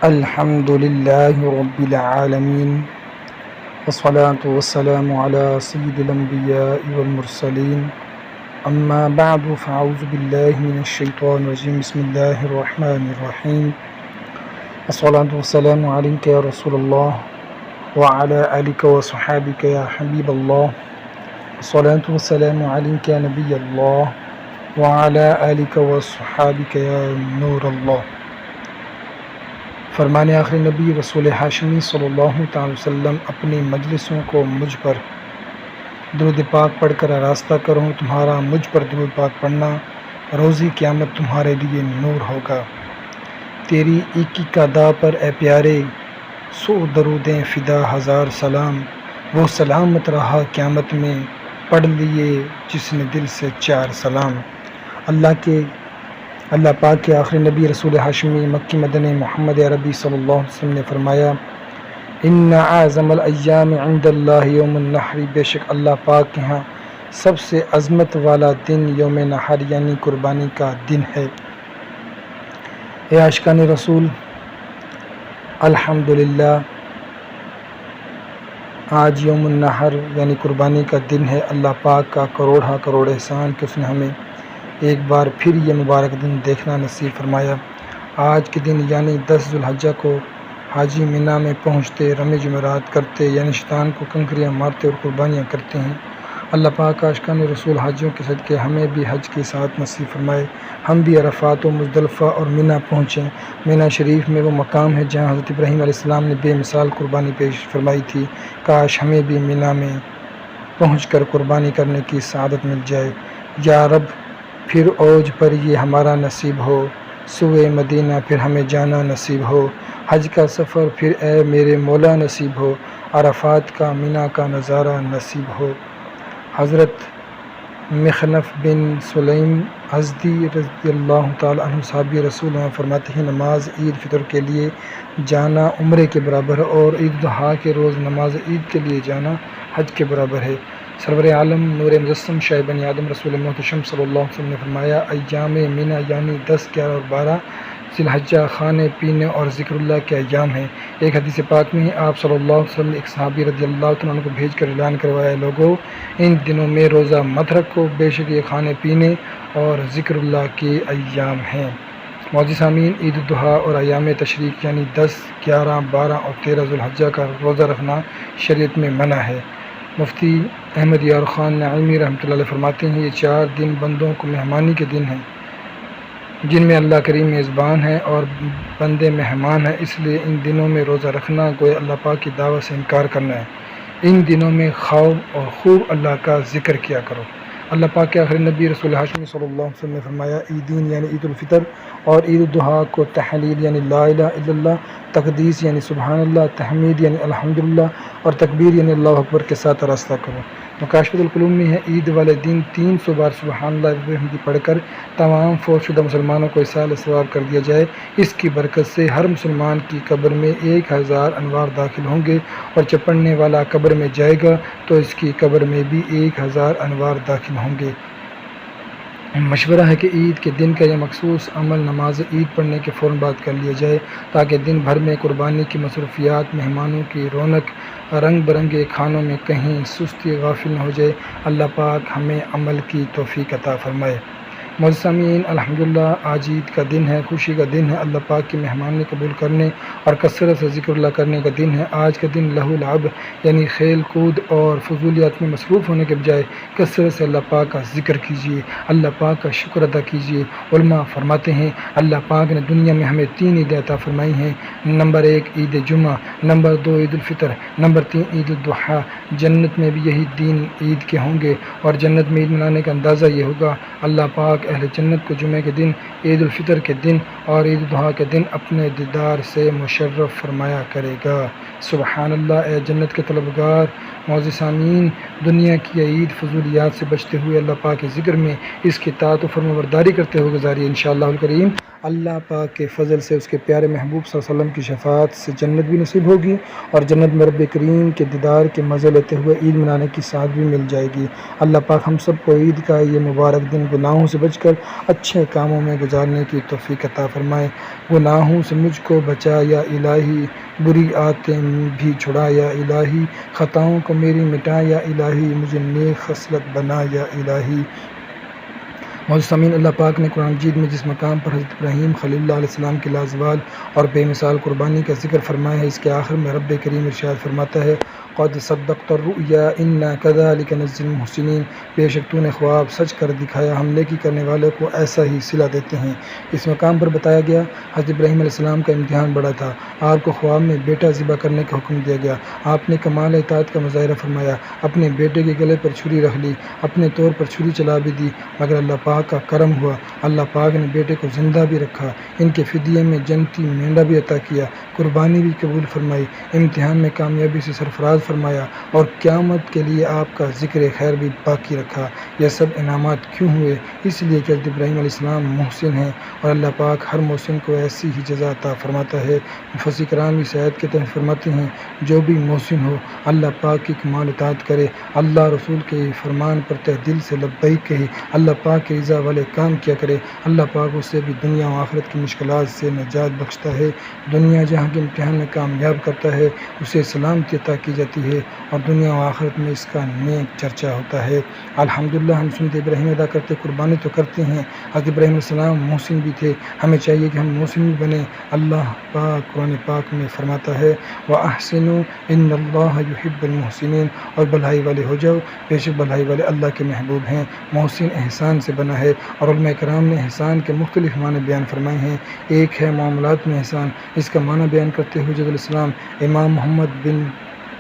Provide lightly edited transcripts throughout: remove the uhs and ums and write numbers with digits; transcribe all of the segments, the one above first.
الحمد لله رب العالمين والصلاة والسلام على سيد الأنبياء والمرسلين أما بعد فأعوذ بالله من الشيطان الرجيم بسم الله الرحمن الرحيم الصلاة والسلام عليك يا رسول الله وعلى آلك وصحابك يا حبيب الله الصلاة والسلام عليك يا نبي الله وعلى آلك وصحابك يا نور الله۔ فرمان آخر نبی رسول ہاشمی صلی اللہ تعالی وسلم اپنی مجلسوں کو مجھ پر درود پاک پڑھ کر آراستہ کرو، تمہارا مجھ پر درود پاک پڑھنا روزی قیامت تمہارے لیے نور ہوگا۔ تیری ایک ایک ادا پر اے پیارے 100 درودیں فدا ہزار سلام، وہ سلامت رہا قیامت میں پڑھ لیے جس نے دل سے 4 سلام۔ اللہ پاک کے آخری نبی رسول ہاشمی مکی مدنی محمد عربی صلی اللہ علیہ وسلم نے فرمایا ان اعظم الایام عند اللہ یوم النحر، بے شک اللہ پاک کے ہاں سب سے عظمت والا دن یوم نحر یعنی قربانی کا دن ہے۔ اے عاشقان رسول، الحمدللہ آج یوم النحر یعنی قربانی کا دن ہے۔ اللہ پاک کا کروڑ احسان کہ اس نے ہمیں ایک بار پھر یہ مبارک دن دیکھنا نصیب فرمایا۔ آج کے دن یعنی 10 ذو الحجہ کو حاجی مینا میں پہنچتے، رمی جمعرات کرتے یعنی شیطان کو کنکریاں مارتے اور قربانیاں کرتے ہیں۔ اللہ پاک عاشقان رسول حاجیوں کے صدقے ہمیں بھی حج کی سعادت نصیب فرمائے، ہم بھی عرفات و مزدلفہ اور مینا پہنچیں۔ مینا شریف میں وہ مقام ہے جہاں حضرت ابراہیم علیہ السلام نے بے مثال قربانی پیش فرمائی تھی۔ کاش ہمیں بھی مینا میں پہنچ کر قربانی کرنے کی سعادت مل جائے۔ یا رب پھر اوج پر یہ ہمارا نصیب ہو، سوئے مدینہ پھر ہمیں جانا نصیب ہو، حج کا سفر پھر اے میرے مولا نصیب ہو، عرفات کا مینا کا نظارہ نصیب ہو۔ حضرت مخنف بن سلیم ازدی رضی اللہ تعالی عنہ صحابی رسول ہیں، فرماتے ہیں نماز عید فطر کے لیے جانا عمرے کے برابر ہے اور عید الاضحیٰ کے روز نماز عید کے لیے جانا حج کے برابر ہے۔ سرور عالم نور مجسم شاہ بنی آدم رسول محتشم صلی اللہ علیہ وسلم نے فرمایا ایام مینا یعنی 10، 11 اور 12 ذی الحجہ کھانے پینے اور ذکر اللہ کے ایام ہیں۔ ایک حدیث پاک میں آپ صلی اللہ علیہ وسلم نے ایک صحابی رضی اللہ عنہ کو بھیج کر اعلان کروایا لوگوں ان دنوں میں روزہ مت رکھو، بے شک یہ کھانے پینے اور ذکر اللہ کے ایام ہیں۔ معزز سامعین، عید الاضحیٰ اور ایام تشریق یعنی 10، 11، 12 اور 13 ذو الحجہ کا روزہ رکھنا شریعت میں منع ہے۔ مفتی احمد یار خان نعیمی رحمۃ اللہ علیہ فرماتے ہیں یہ 4 دن بندوں کو مہمانی کے دن ہیں جن میں اللہ کریم میزبان ہے اور بندے مہمان ہیں، اس لیے ان دنوں میں روزہ رکھنا گویا اللہ پاک کی دعوت سے انکار کرنا ہے۔ ان دنوں میں کھاؤ اور خوب اللہ کا ذکر کیا کرو۔ اللہ پاک کے آخری نبی رسول ہاشمی صلی اللہ علیہ وسلم نے فرمایا عیدین یعنی عید الفطر اور عید الاضحیٰ کو تحلیل یعنی لا الہ الا اللہ، تقدیس یعنی سبحان اللہ، تحمید یعنی الحمدللہ اور تکبیر یعنی اللہ اکبر کے ساتھ آراستہ کرو۔ مکاشفۃ القلوب میں ہے عید والے دن 300 بار سبحان اللہ الحمد پڑھ کر تمام فوت شدہ مسلمانوں کو ایصال ثواب کر دیا جائے۔ اس کی برکت سے ہر مسلمان کی قبر میں 1000 انوار داخل ہوں گے اور جب پڑھنے والا قبر میں جائے گا تو اس کی قبر میں بھی 1000 انوار داخل ہوں گے۔ مشورہ ہے کہ عید کے دن کا یہ مخصوص عمل نماز عید پڑھنے کے فوراً بعد کر لیا جائے تاکہ دن بھر میں قربانی کی مصروفیات، مہمانوں کی رونق، رنگ برنگے کھانوں میں کہیں سستی غافل نہ ہو جائے۔ اللہ پاک ہمیں عمل کی توفیق عطا فرمائے۔ معزز سامعین، الحمدللہ آج عید کا دن ہے، خوشی کا دن ہے، اللہ پاک کی مہمانی قبول کرنے اور کثرت سے ذکر اللہ کرنے کا دن ہے۔ آج کا دن لہو لعب یعنی کھیل کود اور فضولیات میں مصروف ہونے کے بجائے کثرت سے اللہ پاک کا ذکر کیجیے، اللہ پاک کا شکر ادا کیجیے۔ علماء فرماتے ہیں اللہ پاک نے دنیا میں ہمیں 3 عیدیں عطا فرمائی ہیں، نمبر 1 عید جمعہ، نمبر 2 عید الفطر، نمبر 3 عید الاضحیٰ۔ جنت میں بھی یہی دن عید کے ہوں گے اور جنت میں عید منانے کا اندازہ یہ ہوگا اللہ پاک اہل جنت کو جمعہ کے دن، عید الفطر کے دن اور عید الاضحیٰ کے دن اپنے دیدار سے مشرف فرمایا کرے گا۔ سبحان اللہ، اے جنت کے طلبگار معزز سامعین، دنیا کی عید فضولیات سے بچتے ہوئے اللہ پاک کے ذکر میں اس کی اطاعت و فرمانبرداری کرتے ہوئے گزاری انشاءاللہ الکریم۔ اللہ پاک کے فضل سے اس کے پیارے محبوب صلی اللہ علیہ وسلم کی شفاعت سے جنت بھی نصیب ہوگی اور جنت میں رب کریم کے دیدار کے مزے لیتے ہوئے عید منانے کی سعادت بھی مل جائے گی۔ اللہ پاک ہم سب کو عید کا یہ مبارک دن گناہوں سے بچ کر اچھے کاموں میں گزارنے کی توفیق عطا فرمائے۔ گناہوں سے مجھ کو بچا یا الہی، بری عادتیں بھی چھڑا یا الہی، خطاؤں کو میری مٹا یا الہی، مجھے نیک خصلت بنا یا الہی۔ معزز سامعین، اللہ پاک نے قرآن مجید میں جس مقام پر حضرت ابراہیم خلیل اللہ علیہ السلام کی لازوال اور بے مثال قربانی کا ذکر فرمایا ہے، اس کے آخر میں رب کریم ارشاد فرماتا ہے قد صدقت الرؤیا انا كذلك نجزي المحسنین، بے شک تو نے خواب سچ کر دکھایا، ہم نیکی کرنے والے کو ایسا ہی صلہ دیتے ہیں۔ اس مقام پر بتایا گیا حضرت ابراہیم علیہ السلام کا امتحان بڑا تھا، آپ کو خواب میں بیٹا ذبح کرنے کا حکم دیا گیا، آپ نے کمال اطاعت کا مظاہرہ فرمایا، اپنے بیٹے کے گلے پر چھری رکھ لی، اپنے طور پر چھری چلا بھی دی، مگر اللہ پاک کا کرم ہوا، اللہ پاک نے بیٹے کو زندہ بھی رکھا، ان کے فدیے میں جنتی مینڈا بھی عطا کیا، قربانی بھی قبول فرمائی، امتحان میں کامیابی سے سرفراز فرمایا اور قیامت کے لیے آپ کا ذکر خیر بھی باقی رکھا۔ یہ سب انعامات کیوں ہوئے؟ اس لیے کہ حضرت ابراہیم علیہ السلام محسن ہیں اور اللہ پاک ہر محسن کو ایسی ہی جزا عطا فرماتا ہے۔ مفسر کرام اس آیت کے تحت فرماتے ہیں جو بھی محسن ہو، اللہ پاک کی کمال اطاعت کرے، اللہ رسول کے فرمان پر تہ دل سے لبیک کہے، اللہ پاک کی رضا والے کام کیا کرے، اللہ پاک اسے بھی دنیا و آخرت کی مشکلات سے نجات بخشتا ہے۔ دنیا جہاں کے امتحان میں کامیاب کرتا ہے اسے سلامتی عطا کی جاتی ہے اور دنیا و آخرت میں اس کا نیک چرچا ہوتا ہے۔ الحمدللہ ہم سنت ابراہیم ادا کرتے، قربانی تو کرتے ہیں، حضرت ابراہیم علیہ السلام محسن بھی تھے، ہمیں چاہیے کہ ہم محسن بھی بنیں۔ اللہ پاک قرآن پاک میں فرماتا ہے وَأَحْسِنُوا إِنَّ اللَّهَ يُحِبُّ الْمُحْسِنِينَ، اور بھلائی والے ہو جاؤ، بے شک بھلائی والے اللہ کے محبوب ہیں۔ محسن احسان سے بنا ہے اور علماء کرام نے احسان کے مختلف معنی بیان فرمائے ہیں۔ ایک ہے معاملات میں احسان، اس کا معنی بیان کرتے ہوئے جد الاسلام امام محمد بن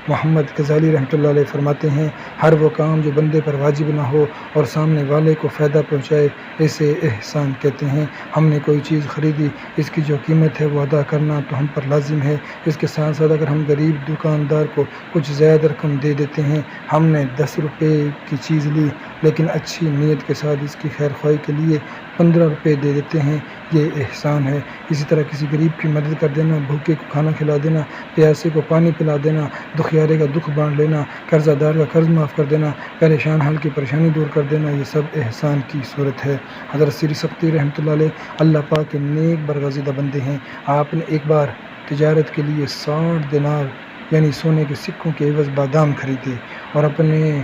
محمد غزالی رحمۃ اللہ علیہ فرماتے ہیں ہر وہ کام جو بندے پر واجب نہ ہو اور سامنے والے کو فائدہ پہنچائے اسے احسان کہتے ہیں۔ ہم نے کوئی چیز خریدی، اس کی جو قیمت ہے وہ ادا کرنا تو ہم پر لازم ہے، اس کے ساتھ ساتھ اگر ہم غریب دکاندار کو کچھ زیادہ رقم دے دیتے ہیں، ہم نے 10 روپے کی چیز لی لیکن اچھی نیت کے ساتھ اس کی خیر خواہی کے لیے 15 روپے دے دیتے ہیں، یہ احسان ہے۔ اسی طرح کسی غریب کی مدد کر دینا، بھوکے کو کھانا کھلا دینا، پیاسے کو پانی پلا دینا، دکھیارے کا دکھ بانٹ لینا، قرضہ دار کا قرض معاف کر دینا، پریشان حال کی پریشانی دور کر دینا، یہ سب احسان کی صورت ہے۔ حضرت سری سختی رحمۃ اللہ علیہ اللہ پاک کے نیک برگزیدہ بندے ہیں۔ آپ نے ایک بار تجارت کے لیے 60 دینار یعنی سونے کے سکوں کے عوض بادام خریدے اور اپنے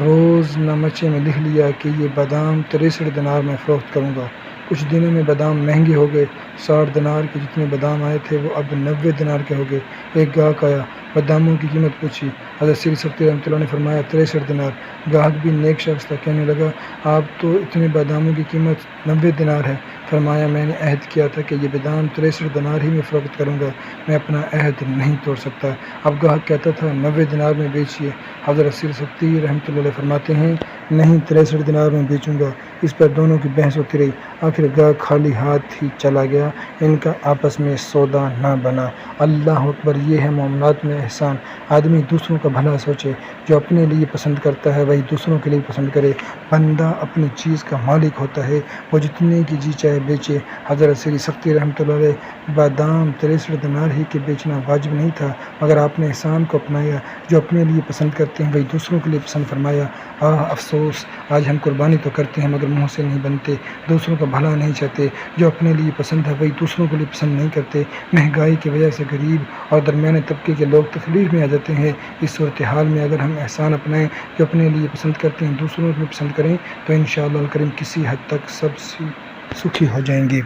روز نامچے میں لکھ لیا کہ یہ بادام 63 دینار میں فروخت کروں گا۔ کچھ دنوں میں بادام مہنگے ہو گئے، 60 دینار کے جتنے بادام آئے تھے وہ اب 90 دینار کے ہو گئے۔ ایک گاہک آیا، باداموں کی قیمت پوچھی، حضرت سری سختی رحمۃ اللہ نے فرمایا 63 دینار۔ گاہک بھی نیک شخص تھا، کہنے لگا آپ تو اتنے باداموں کی قیمت 90 دینار ہے۔ فرمایا میں نے عہد کیا تھا کہ یہ بادام 63 دینار ہی میں فروخت کروں گا، میں اپنا عہد نہیں توڑ سکتا۔ اب گاہک کہتا تھا 90 دینار میں بیچیے۔ حضرت سری سختی رحمۃ اللہ علیہ فرماتے ہیں نہیں 63 دینار میں بیچوں گا۔ اس پر دونوں کی بحث ہوتی رہی، آخر گاہک خالی ہاتھ ہی چلا گیا، ان کا آپس میں سودا نہ بنا۔ اللہ اکبر، یہ ہے معاملات میں احسان۔ آدمی دوسروں کا بھلا سوچے، جو اپنے لیے پسند کرتا ہے وہی دوسروں کے لیے پسند کرے۔ بندہ اپنی چیز کا مالک ہوتا ہے، وہ جتنے کی جی چاہے بیچے۔ حضرت سری سختی رحمۃ اللہ علیہ بادام 63 دینار ہی کے بیچنا واجب نہیں تھا، مگر آپ نے احسان کو اپنایا، جو اپنے لیے پسند کرتے ہیں وہی دوسروں کے لیے پسند فرمایا۔ افسوس، آج ہم قربانی تو کرتے ہیں مگر منہ سے نہیں بنتے، دوسروں کا بھلا نہیں چاہتے، جو اپنے لیے پسند ہے وہی دوسروں کے لیے پسند نہیں کرتے۔ مہنگائی کی وجہ سے غریب اور درمیانے طبقے کے لوگ تکلیف میں آ جاتے ہیں۔ اس صورتحال میں اگر ہم احسان اپنائیں، جو اپنے لیے پسند کرتے ہیں دوسروں کو پسند کریں، تو انشاءاللہ الکریم کسی حد تک سب سکھی ہو جائیں گے۔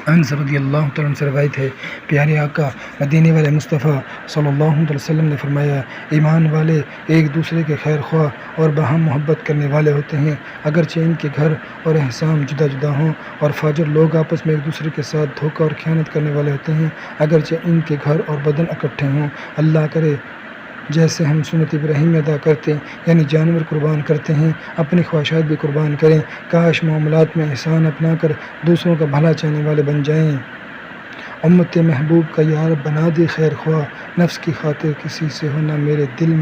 انس رضی اللہ تعالیٰ عنہ سے روایت ہے، پیارے آقا مدینے والے مصطفیٰ صلی اللہ علیہ وسلم نے فرمایا ایمان والے ایک دوسرے کے خیر خواہ اور باہم محبت کرنے والے ہوتے ہیں، اگرچہ ان کے گھر اور احسان جدا جدا ہوں، اور فاجر لوگ آپس میں ایک دوسرے کے ساتھ دھوکہ اور خیانت کرنے والے ہوتے ہیں، اگرچہ ان کے گھر اور بدن اکٹھے ہوں۔ اللہ کرے جیسے ہم سنت ابراہیم ادا کرتے یعنی جانور قربان کرتے ہیں، اپنی خواہشات بھی قربان کریں۔ کاش معاملات میں احسان اپنا کر دوسروں کا بھلا چاہنے والے بن جائیں امت محبوب کا یا رب بنا دے خیر خواہ، نفس کی خاطر کسی سے ہونا میرے دل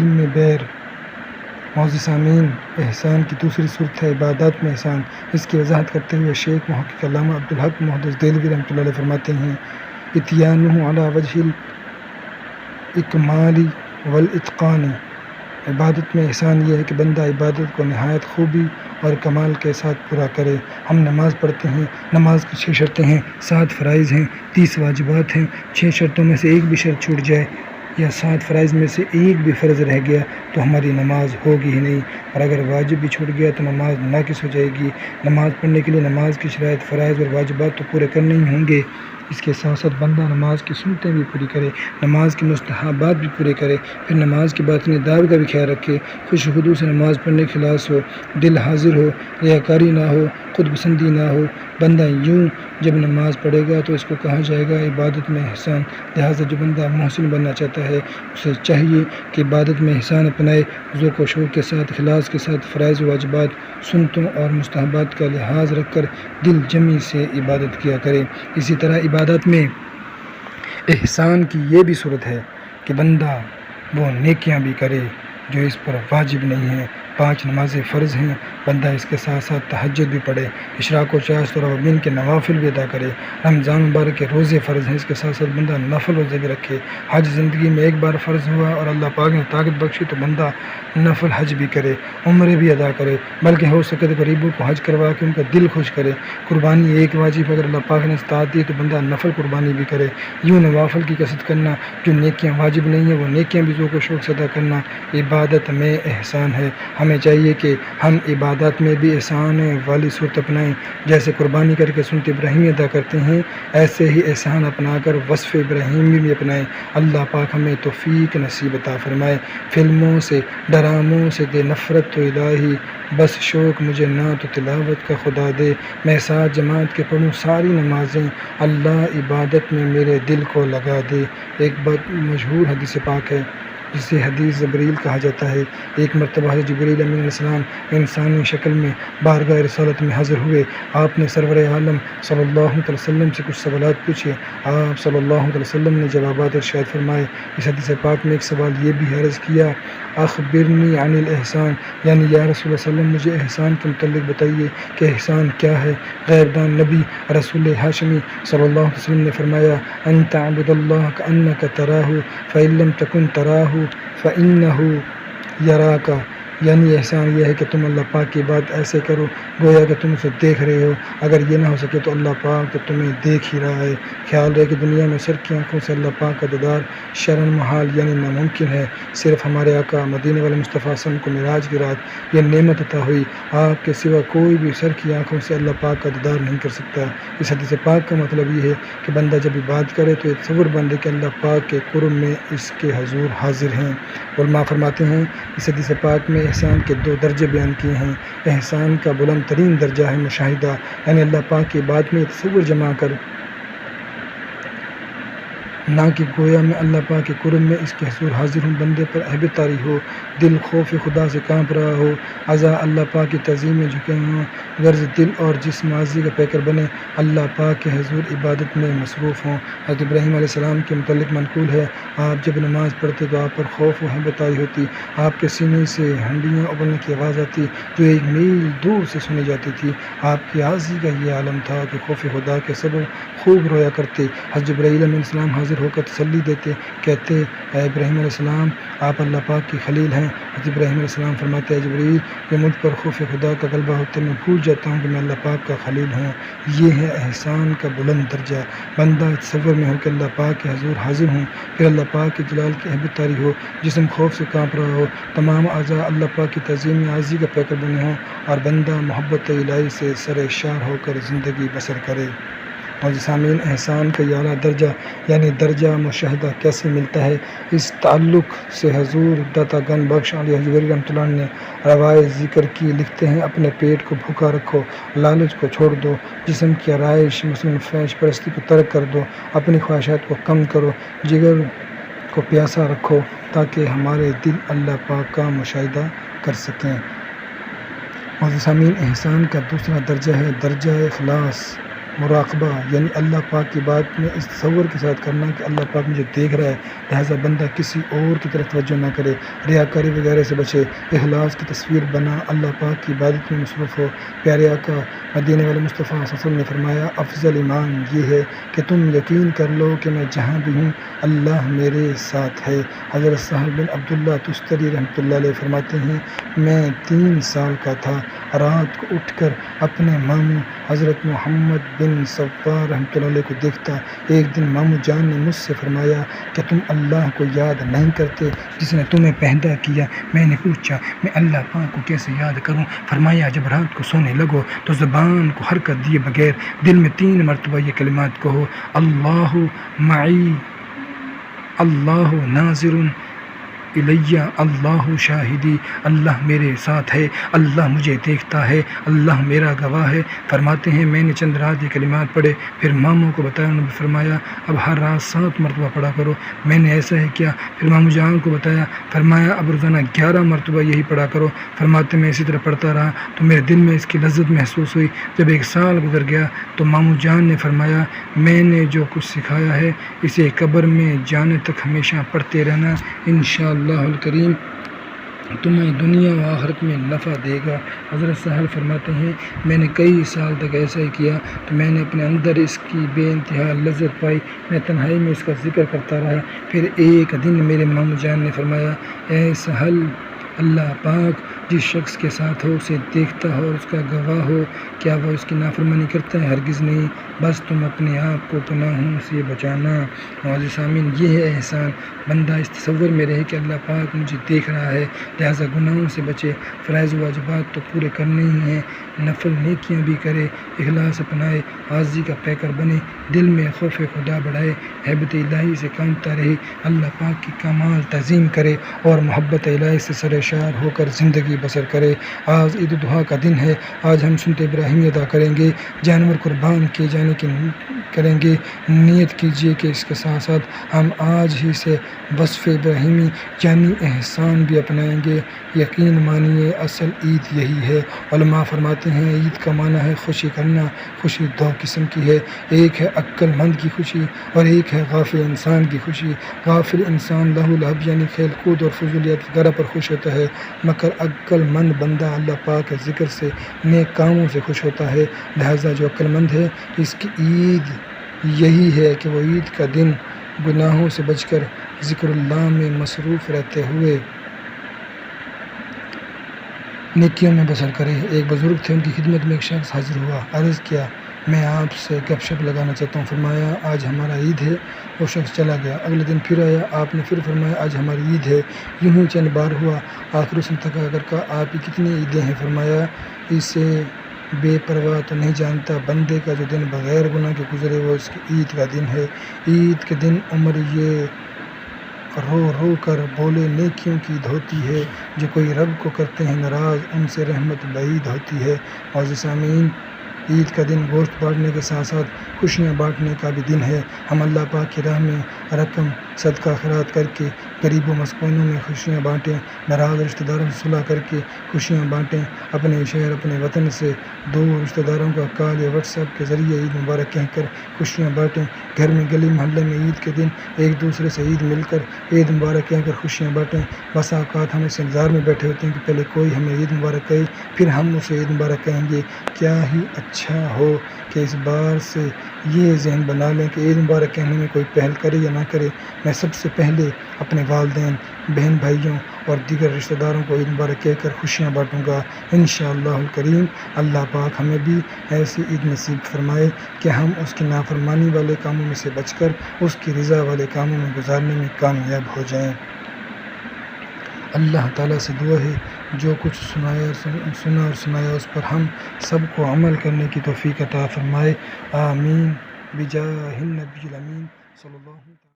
میں بیر۔ معزز سامعین، احسان کی دوسری صورت ہے عبادات میں احسان۔ اس کی وضاحت کرتے ہوئے شیخ محقق علامہ عبدالحق محدث دہلوی رحمۃ اللہ علیہ فرماتے ہیں، اتیانہ علی وجہ الاکمال والاتقان۔ عبادت میں احسان یہ ہے کہ بندہ عبادت کو نہایت خوبی اور کمال کے ساتھ پورا کرے۔ ہم نماز پڑھتے ہیں، نماز کی 6 شرطیں ہیں، 7 فرائض ہیں، 30 واجبات ہیں۔ 6 شرطوں میں سے ایک بھی شرط چھوٹ جائے یا 7 فرائض میں سے ایک بھی فرض رہ گیا تو ہماری نماز ہوگی ہی نہیں، اور اگر واجب بھی چھوٹ گیا تو نماز ناقص ہو جائے گی۔ نماز پڑھنے کے لیے نماز کی شرائط، فرائض اور واجبات تو پورے کرنے ہی ہوں گے، اس کے ساتھ ساتھ بندہ نماز کی سنتیں بھی پوری کرے، نماز کی مستحبات بھی پورے کرے، پھر نماز کے بعد اپنے آداب کا بھی خیال رکھے، خوش و خضوع سے نماز پڑھنے کے خلاص ہو، دل حاضر ہو، ریاکاری نہ ہو، خود پسندی نہ ہو۔ بندہ یوں جب نماز پڑھے گا تو اس کو کہا جائے گا عبادت میں احسان۔ لہٰذا جو بندہ محسن بننا چاہتا ہے اسے چاہیے کہ عبادت میں احسان اپنائے، ذوق و شوق کے ساتھ، اخلاص کے ساتھ فرائض و واجبات، سنتوں اور مستحبات کا لحاظ رکھ کر دل جمی سے عبادت کیا کرے۔ اسی طرح عبادت میں احسان کی یہ بھی صورت ہے کہ بندہ وہ نیکیاں بھی کرے جو اس پر واجب نہیں ہیں۔ 5 نمازیں فرض ہیں، بندہ اس کے ساتھ ساتھ تہجد بھی پڑھے، اشراق و چاشت اور اوابین کے نوافل بھی ادا کرے۔ رمضان مبارک کے روزے فرض ہیں، اس کے ساتھ ساتھ بندہ نفل روزے بھی رکھے۔ حج زندگی میں ایک بار فرض ہوا اور اللہ پاک نے طاقت بخشی تو بندہ نفل حج بھی کرے، عمرے بھی ادا کرے، بلکہ ہو سکے تو غریبوں کو حج کروا کے ان کا دل خوش کرے۔ قربانی ایک واجب، اگر اللہ پاک نے استطاعت دی تو بندہ نفل قربانی بھی کرے۔ یوں نوافل کی کثرت کرنا، جو نیکیاں واجب نہیں ہیں وہ نیکیاں بھی ذوق و شوق سے ادا کرنا عبادت میں احسان ہے۔ ہمیں چاہیے کہ ہم عبادات میں بھی احسان والی صورت اپنائیں، جیسے قربانی کر کے سنت ابراہیمی ادا کرتے ہیں، ایسے ہی احسان اپنا کر وصف ابراہیمی بھی اپنائیں۔ اللہ پاک ہمیں توفیق نصیب عطا فرمائے۔ فلموں سے، ڈراموں سے دے نفرت تو الہی، بس شوق مجھے نعت و تلاوت کا خدا دے۔ میں ساتھ جماعت کے پڑھوں ساری نمازیں، اللہ عبادت میں میرے دل کو لگا دے۔ ایک بہت مشہور حدیث پاک ہے جسے حدیث جبریل کہا جاتا ہے۔ ایک مرتبہ حضرت جبریل امین علیہ السلام انسانی شکل میں بارگاہ رسالت میں حاضر ہوئے۔ آپ نے سرور عالم صلی اللہ علیہ وسلم سے کچھ سوالات پوچھے، آپ صلی اللہ علیہ وسلم نے جوابات ارشاد فرمائے۔ اس حدیث پاک میں ایک سوال یہ بھی عرض کیا، اخبرنی عن الاحسان، یعنی یا رسول اللہ صلی اللہ علیہ وسلم مجھے احسان کے متعلق بتائیے کہ احسان کیا ہے۔ غیب دان نبی رسول ہاشمی صلی اللہ علیہ وسلم نے فرمایا، ان تعبد اللہ کأنک تراہ فإن لم تکن تراہ فإنہ یراک، یعنی احسان یہ ہے کہ تم اللہ پاک کی بات ایسے کرو گویا کہ تم اسے دیکھ رہے ہو، اگر یہ نہ ہو سکے تو اللہ پاک تو تمہیں دیکھ ہی رہا ہے۔ خیال رہے کہ دنیا میں سر کی آنکھوں سے اللہ پاک کا دیدار شرعاً محال یعنی ناممکن ہے۔ صرف ہمارے آقا مدینے والے مصطفیٰ صلی اللہ علیہ وسلم کو معراج کی رات یہ نعمت عطا ہوئی، آپ کے سوا کوئی بھی سر کی آنکھوں سے اللہ پاک کا دیدار نہیں کر سکتا۔ اس حدیث پاک کا مطلب یہ ہے کہ بندہ جب عبادت کرے تو یہ تصور بندے کہ اللہ پاک کے قرب میں اس کے حضور حاضر ہیں۔ علماء فرماتے ہیں اس حدیث پاک میں احسان کے 2 درجے بیان کیے ہیں۔ احسان کا بلند ترین درجہ ہے مشاہدہ، یعنی اللہ پاک کی بات میں تصور جما کر، نہ کہ گویا میں اللہ پاک کے قرب میں اس کے حضور حاضر ہوں، بندے پر ہیبت طاری ہو، دل خوف خدا سے کانپ رہا ہو، اعضاء اللہ پاک کی تعظیم میں جھکے ہوں، غرض دل اور جسم ماضی کا پیکر بنے اللہ پاک کے حضور عبادت میں مصروف ہوں۔ حضرت ابراہیم علیہ السلام کے متعلق منقول ہے، آپ جب نماز پڑھتے تو آپ پر خوف و ہیبت طاری ہوتی، آپ کے سینے سے ہنڈیاں ابلنے کی آواز آتی جو 1 میل دور سے سنی جاتی تھی۔ آپ کی عاجزی کا یہ عالم تھا کہ خوف خدا کے سبب خوب رویا کرتے۔ حضرت جبرائیل علیہ السلام حاضر ہو کر تسلی دیتے، کہتے اے ابراہیم علیہ السلام آپ اللہ پاک کی خلیل ہیں۔ حضرت ابراہیم علیہ السلام فرماتے ہیں جبرائیل کہ مجھ پر خوف خدا کا غلبہ ہوتے میں بھول جاتا ہوں کہ میں اللہ پاک کا خلیل ہوں۔ یہ ہے احسان کا بلند درجہ، بندہ تصور میں ہو کہ اللہ پاک کے حضور حاضر ہوں، پھر اللہ پاک کے جلال کی ہیبت طاری ہو، جسم خوف سے کانپ رہا ہو، تمام اعضاء اللہ پاک کی تعظیم میں عاجزی کا پیکر بنے ہوں، اور بندہ محبت الہی سے سرشار ہو کر زندگی بسر کرے۔ اور سامعین، احسان کا یہ اعلیٰ درجہ یعنی درجہ مشاہدہ کیسے ملتا ہے، اس تعلق سے حضور داتا گن بخش علی حضور رحمۃ اللہ نے روایت ذکر کی، لکھتے ہیں اپنے پیٹ کو بھوکا رکھو، لالچ کو چھوڑ دو، جسم کی آرائش مثلاً فحش پرستی کو ترک کر دو، اپنی خواہشات کو کم کرو، جگر کو پیاسا رکھو تاکہ ہمارے دل اللہ پاک کا مشاہدہ کر سکیں۔ معزز سامعین، احسان کا دوسرا درجہ ہے درجہ اخلاص، مراقبہ، یعنی اللہ پاک کی بات میں اس تصور کے ساتھ کرنا کہ اللہ پاک مجھے دیکھ رہا ہے، لہٰذا بندہ کسی اور کی طرف توجہ نہ کرے، ریاکاری وغیرہ سے بچے، اخلاص کی تصویر بنا اللہ پاک کی عبادت میں مصروف ہو۔ پیارے آقا مدینے والے مصطفیٰ صلی اللہ علیہ وسلم نے فرمایا، افضل ایمان یہ ہے کہ تم یقین کر لو کہ میں جہاں بھی ہوں اللہ میرے ساتھ ہے۔ حضرت سہل بن عبداللہ تستری رحمۃ اللہ علیہ فرماتے ہیں، میں 3 سال کا تھا، رات کو اٹھ کر اپنے ماموں حضرت محمد بن صفار رحمۃ اللہ علیہ کو دیکھتا۔ ایک دن ماموں جان نے مجھ سے فرمایا کہ تم اللہ کو یاد نہیں کرتے جس نے تمہیں پیدا کیا؟ میں نے پوچھا میں اللہ پاک کو کیسے یاد کروں؟ فرمایا جب رات کو سونے لگو تو زبان کو حرکت دیے بغیر دل میں 3 مرتبہ یہ کلمات کہو، اللہ معی، اللہ ناظر الیہ، اللہ شاہدی، اللہ میرے ساتھ ہے، اللہ مجھے دیکھتا ہے، اللہ میرا گواہ ہے۔ فرماتے ہیں میں نے چند رات یہ کلمات پڑھے، پھر ماموں کو بتایا، انہوں نے فرمایا اب ہر رات 7 مرتبہ پڑھا کرو۔ میں نے ایسا ہی کیا، پھر ماموں جان کو بتایا، فرمایا اب روزانہ 11 مرتبہ یہی پڑھا کرو۔ فرماتے میں اسی طرح پڑھتا رہا تو میرے دل میں اس کی لذت محسوس ہوئی۔ جب 1 سال گزر گیا تو ماموں جان نے فرمایا میں نے جو کچھ سکھایا ہے اسے قبر میں جانے تک ہمیشہ پڑھتے رہنا، انشاءاللہ الکریم تمہیں دنیا و آخرت میں نفع دے گا۔ حضرت سہل فرماتے ہیں میں نے کئی سال تک ایسا ہی کیا تو میں نے اپنے اندر اس کی بے انتہا لذت پائی، میں تنہائی میں اس کا ذکر کرتا رہا۔ پھر ایک دن میرے ماموں جان نے فرمایا اے سہل، اللہ پاک جس شخص کے ساتھ ہو اسے دیکھتا ہو اور اس کا گواہ ہو، کیا وہ اس کی نافرمانی کرتا ہے؟ ہرگز نہیں، بس تم اپنے آپ کو گناہوں سے بچانا۔ معزز سامعین، یہ ہے احسان، بندہ اس تصور میں رہے کہ اللہ پاک مجھے دیکھ رہا ہے، لہٰذا گناہوں سے بچے، فرائض و واجبات تو پورے کرنے ہی ہیں، نفل نیکیاں بھی کرے، اخلاص اپنائے، عاجزی کا پیکر بنے، دل میں خوف خدا بڑھائے، ہیبت الہی سے کامتا رہے، اللہ پاک کی کمال تعظیم کرے اور محبت الہی سے سرشار ہو کر زندگی بسر کرے۔ آج عید الاضحیٰ کا دن ہے، آج ہم سنت ابراہیمی ادا کریں گے، جانور قربان کیے جانے کی کریں گے۔ نیت کیجیے کہ اس کے ساتھ ساتھ ہم آج ہی سے وصف ابراہیمی یعنی احسان بھی اپنائیں گے۔ یقین مانیے اصل عید یہی ہے۔ علماء فرماتے ہیں عید کا معنی ہے خوشی کرنا۔ خوشی 2 قسم کی ہے، ایک ہے عقل مند کی خوشی اور ایک ہے غافل انسان کی خوشی۔ غافل انسان لہو لہب یعنی کھیل کود اور فضولیات وغیرہ پر خوش ہوتا ہے، مگر عقل مند بندہ اللہ پاک کے ذکر سے، نیک کاموں سے خوش ہوتا ہے۔ لہٰذا جو عقل مند ہے اس کی عید یہی ہے کہ وہ عید کا دن گناہوں سے بچ کر ذکر اللہ میں مصروف رہتے ہوئے نیکیوں میں بسر کرے۔ ایک بزرگ تھے، ان کی خدمت میں ایک شخص حاضر ہوا، عرض کیا میں آپ سے گپ شپ لگانا چاہتا ہوں۔ فرمایا آج ہمارا عید ہے۔ وہ شخص چلا گیا، اگلے دن پھر آیا، آپ نے پھر فرمایا آج ہماری عید ہے۔ یوں ہی چند بار ہوا، آخر اس نے تھکا کر کہا آپ کی کتنی عیدیں ہیں؟ فرمایا اسے بے پرواہ تو نہیں جانتا، بندے کا جو دن بغیر گناہ کے گزرے وہ اس کی عید کا دن ہے۔ عید کے دن عمر یہ رو رو کر بولے نیکیوں کی عید ہوتی ہے، جو کوئی رب کو کرتے ہیں ناراض ان سے رحمت بعید ہوتی ہے۔ معزز سامعین، عید کا دن گوشت بانٹنے کے ساتھ ساتھ خوشیاں بانٹنے کا بھی دن ہے۔ ہم اللہ پاک کی راہ میں رقم صدقہ خیرات کر کے غریب و مسکینوں میں خوشیاں بانٹیں، ناراض رشتہ داروں سے صلح کر کے خوشیاں بانٹیں، اپنے شہر اپنے وطن سے دور رشتہ داروں کا کال یا واٹس ایپ کے ذریعے عید مبارک کہہ کر خوشیاں بانٹیں۔ گھر میں گلی محلے میں عید کے دن ایک دوسرے سے عید مل کر عید مبارک کہہ کر خوشیاں بانٹیں۔ بسا اوقات ہم اس انتظار میں بیٹھے ہوتے ہیں کہ پہلے کوئی ہمیں عید مبارک کہے پھر ہم اسے عید مبارک کہیں گے۔ کیا ہی اچھا ہو کہ اس بار سے یہ ذہن بنا لیں کہ عید مبارک کہنے میں کوئی پہل کرے یا نہ کرے، میں سب سے پہلے اپنے والدین، بہن بھائیوں اور دیگر رشتہ داروں کو عید مبارک کہہ کر خوشیاں بانٹوں گا انشاءاللہ الکریم۔ اللہ پاک ہمیں بھی ایسی عید نصیب فرمائے کہ ہم اس کی نافرمانی والے کاموں میں سے بچ کر اس کی رضا والے کاموں میں گزارنے میں کامیاب ہو جائیں۔ اللہ تعالیٰ سے دعا ہے جو کچھ سنا اور سنایا اس پر ہم سب کو عمل کرنے کی توفیق عطا فرمائے، آمین بجاہ النبی الامین صلی اللہ علیہ وسلم۔